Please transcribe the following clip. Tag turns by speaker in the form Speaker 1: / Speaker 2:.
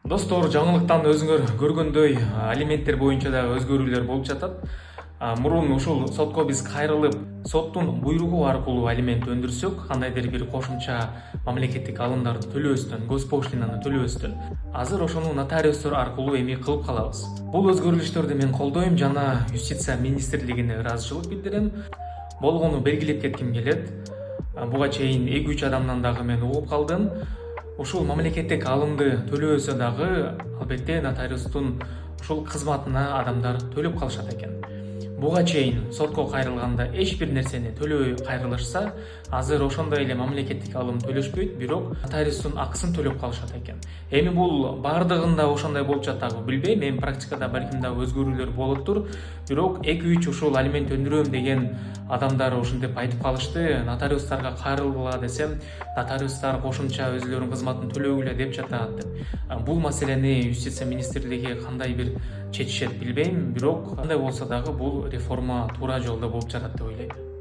Speaker 1: Достор, жаңылыктан өзүңөр көргөндөй алименттер боюнча да өзгөрүүлөр болуп жатат. Мурун ушул сотко биз кайрылып, соттун буйругу аркылуу алимент өндүрсөк, кандайдыр бир кошумча мамлекеттик алымдарды төлөбөстөн, госпошлинаны төлөбөстөн, азыр ошону нотариустор аркылуу эми кылып калабыз. Бул өзгөрүлүштөрдү мен колдойм жана Юстиция министрлигине ыраазычылык билдирем. Болгону белгилеп кетким келет. Буга чейин 2-3 адамдан дагы мен угуп калдым. Ушул мамлекеттик алымды төлөбөсө дагы албетте нотариустун ушул кызматына адамдар төлөп калышат экен. Буга чейин сотко кайрылганда эч бир нерсени төлөбөй кайрылышса, азыр ошондой эле мамлекеттик алым төлөшпөйт, бирок нотариустун акысын төлөп калышат экен. Эми бул баардыгында ошондой болуп жатабы билбейм. Эми практикада балким да өзгөрүүлөр болоттур. Бирок 2-3 ушул алимент өндүрөм деген адамдар ушинтип айтып калышты. Нотариустарга кайрылгыла десем, нотариустар кошумча өзүлөрүнүн кызматын төлөгүлө деп жатат деп. Бул маселени Юстиция министрлиги кандай бир чечишет билбейм, бирок кандай болсо дагы бул реформа туура жолдо болуп жатат деп ойлойм.